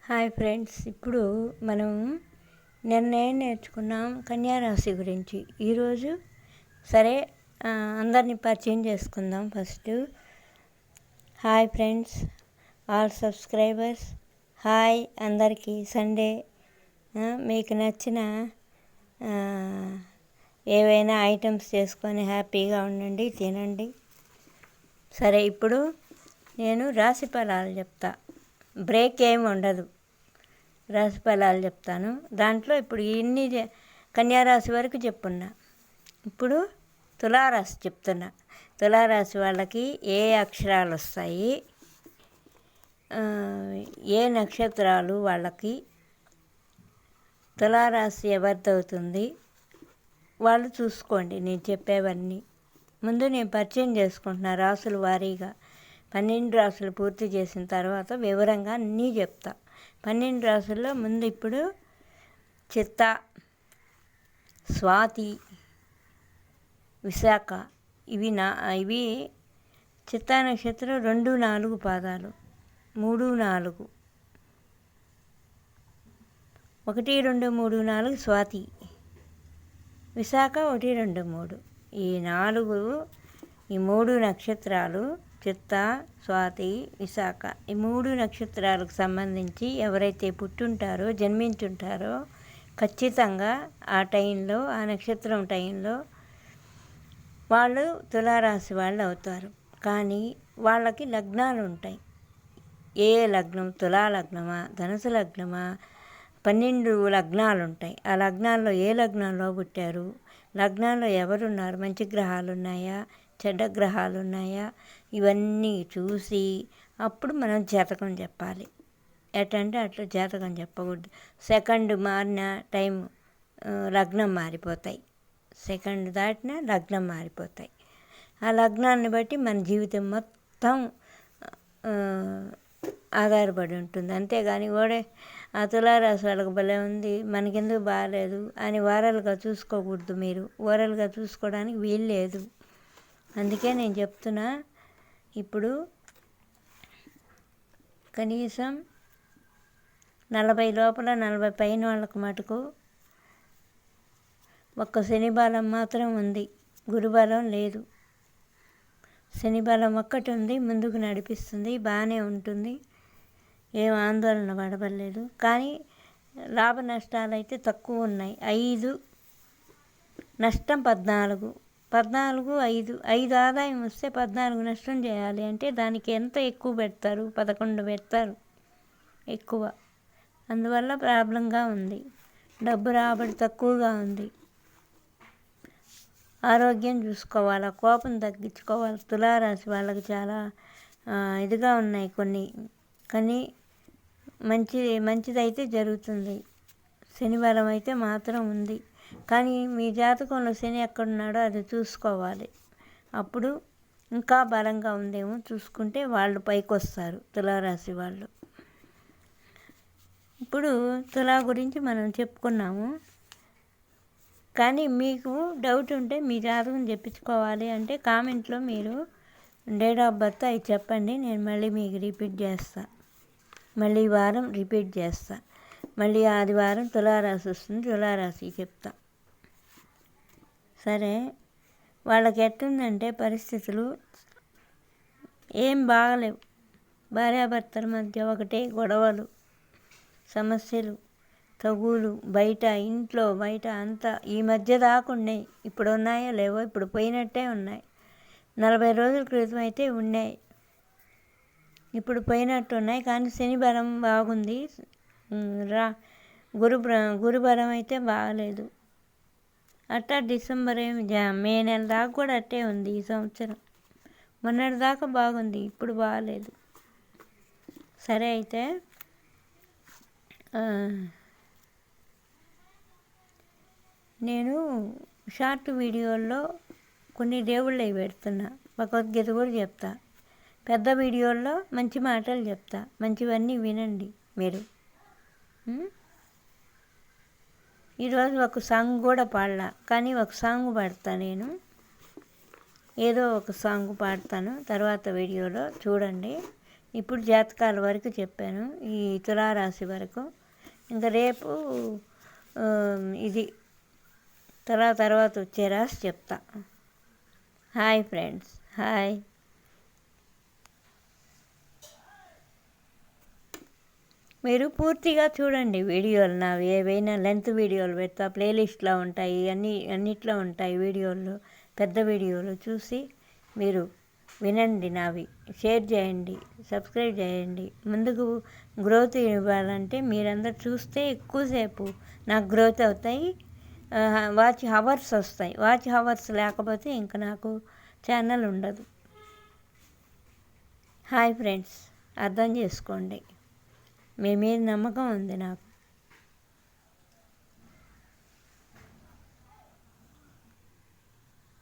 Hi friends, ఇప్పుడు మనం నిన్న నేర్చుకున్నాం కన్యారాశి గురించి. ఈరోజు సరే అందరినీ పరిచయం చేసుకుందాం. First hi friends, all subscribers, hi అందరికీ. సండే మీకు నచ్చిన ఏవైనా ఐటమ్స్ చేసుకొని హ్యాపీగా ఉండండి, తినండి. సరే, ఇప్పుడు నేను రాశి ఫలాలు చెప్తా. బ్రేక్ ఏమి ఉండదు, రాశి ఫలాలు చెప్తాను. దాంట్లో ఇప్పుడు ఇన్ని కన్యారాశి వరకు చెప్పున్నా. ఇప్పుడు తులారాశి చెప్తున్నా. తులారాశి వాళ్ళకి ఏ అక్షరాలు వస్తాయి, ఏ నక్షత్రాలు వాళ్ళకి, తులారాశి ఎవరిదవుతుంది వాళ్ళు చూసుకోండి. నేను చెప్పేవన్నీ ముందు నేను పరిచయం చేసుకుంటున్నా రాసుల వారీగా. 12 రాసులు పూర్తి చేసిన తర్వాత వివరంగా అన్నీ చెప్తా. 12 రాసుల్లో ముందు ఇప్పుడు చిత్త, స్వాతి, విశాఖ, ఇవి చిత్తా నక్షత్రం 2, 4 పాదాలు, 3, 4, 1, 2, 3, 4 స్వాతి, విశాఖ 1, 2, 3. ఈ 3 నక్షత్రాలు చిత్త, స్వాతి, విశాఖ, ఈ 3 నక్షత్రాలకు సంబంధించి ఎవరైతే పుట్టుంటారో, జన్మించుంటారో ఖచ్చితంగా ఆ టైంలో, ఆ నక్షత్రం టైంలో వాళ్ళు తులారాశి వాళ్ళు అవుతారు. కానీ వాళ్ళకి లగ్నాలు ఉంటాయి. ఏ లగ్నం, తులా లగ్నమా, ధనుసు లగ్నమా, 12 లగ్నాలు ఉంటాయి. ఆ లగ్నాల్లో ఏ లగ్నంలో పుట్టారు, లగ్నాల్లో ఎవరున్నారు, మంచి గ్రహాలు ఉన్నాయా, చెడ్డ గ్రహాలు ఉన్నాయా, ఇవన్నీ చూసి అప్పుడు మనం జాతకం చెప్పాలి. ఎట్టంటే అట్లా జాతకం చెప్పకూడదు. సెకండ్ మారిన టైం లగ్నం మారిపోతాయి. సెకండ్ దాటిన లగ్నం మారిపోతాయి. ఆ లగ్నాన్ని బట్టి మన జీవితం మొత్తం ఆధారపడి ఉంటుంది. అంతేగాని ఆ తులారాశి వాళ్ళకి భలే ఉంది, మనకెందుకు బాగాలేదు అని ఓరల్గా చూసుకోకూడదు. మీరు ఓరల్గా చూసుకోవడానికి వీలు లేదు. అందుకే నేను చెప్తున్నా. ఇప్పుడు కనీసం 40 లోపల, 40 పైన వాళ్ళకు మటుకు ఒక్క శని బలం మాత్రం ఉంది, గురుబలం లేదు. శని బలం ఒక్కటి ఉంది, ముందుకు నడిపిస్తుంది, బాగానే ఉంటుంది, ఏం ఆందోళన పడవలేదు. కానీ లాభ నష్టాలు అయితే తక్కువ ఉన్నాయి. 5 నష్టం, 14, 5 ఆదాయం వస్తే 14 నష్టం చేయాలి అంటే దానికి ఎంత ఎక్కువ పెడతారు? 11 పెడతారు ఎక్కువ. అందువల్ల ప్రాబ్లంగా ఉంది. డబ్బు రాబడి తక్కువగా ఉంది. ఆరోగ్యం చూసుకోవాలి, కోపం తగ్గించుకోవాలి. తులారాశి వాళ్ళకి చాలా ఇదిగా ఉన్నాయి కొన్ని. కానీ మంచిదైతే జరుగుతుంది. శని బలం అయితే మాత్రం ఉంది. కానీ మీ జాతకంలో శని ఎక్కడున్నాడో అది చూసుకోవాలి. అప్పుడు ఇంకా బలంగా ఉందేమో చూసుకుంటే వాళ్ళు పైకి వస్తారు, తులారాశి వాళ్ళు. ఇప్పుడు తులా గురించి మనం చెప్పుకున్నాము. కానీ మీకు డౌట్ ఉంటే మీ జాతకం చెప్పించుకోవాలి అంటే కామెంట్లో మీరు డేట్ ఆఫ్ బర్త్ అవి చెప్పండి. నేను మళ్ళీ మీకు రిపీట్ చేస్తా. మళ్ళీ ఈ వారం రిపీట్ చేస్తా. మళ్ళీ ఆదివారం తులారాశి వస్తుంది, తులారాశి చెప్తా. సరే, వాళ్ళకి ఎట్టుందంటే పరిస్థితులు ఏం బాగలేవు. భార్యాభర్తల మధ్య ఒకటే గొడవలు, సమస్యలు, తగులు, బయట, ఇంట్లో, బయట అంతా ఈ మధ్య దాకా ఉన్నాయి. ఇప్పుడు ఉన్నాయో లేవో, ఇప్పుడు పోయినట్టే ఉన్నాయి. 40 రోజుల క్రితం అయితే ఉన్నాయి, ఇప్పుడు పోయినట్టు ఉన్నాయి. కానీ శని బలం బాగుంది, గురుబలం అయితే బాగలేదు. అట్టా డిసెంబర్ మే నెల దాకా కూడా అట్టే ఉంది ఈ సంవత్సరం. మొన్నటి దాకా బాగుంది, ఇప్పుడు బాగలేదు. సరే, అయితే నేను షార్ట్ వీడియోల్లో కొన్ని దేవుళ్ళవి పెడుతున్నా, భగవద్గీత కూడా చెప్తా. పెద్ద వీడియోల్లో మంచి మాటలు చెప్తా, మంచివన్నీ వినండి మీరు. ఈరోజు ఒక సాంగ్ కూడా పాడలా, కానీ ఒక సాంగ్ పాడతా. నేను ఏదో ఒక సాంగ్ పాడతాను, తర్వాత వీడియోలో చూడండి. ఇప్పుడు జాతకాల వరకు చెప్పాను, ఈ తులారాశి వరకు. ఇంకా రేపు ఇది తర్వాత వచ్చే రాశి చెప్తా. Hi friends, hi. మీరు పూర్తిగా చూడండి వీడియోలు నావి. ఏవైనా లెంత్ వీడియోలు పెడతా, ప్లేలిస్ట్లో ఉంటాయి, అన్నిట్లో ఉంటాయి వీడియోలు, పెద్ద వీడియోలు చూసి మీరు వినండి. నావి షేర్ చేయండి, సబ్స్క్రైబ్ చేయండి. ముందుకు గ్రోత్ ఇవ్వాలంటే మీరందరూ చూస్తే ఎక్కువసేపు నాకు గ్రోత్ అవుతాయి, వాచ్ హవర్స్ వస్తాయి. వాచ్ హవర్స్ లేకపోతే ఇంకా నాకు ఛానల్ ఉండదు. హాయ్ ఫ్రెండ్స్, అర్థం చేసుకోండి. మీ మీద నమ్మకం ఉంది నాకు.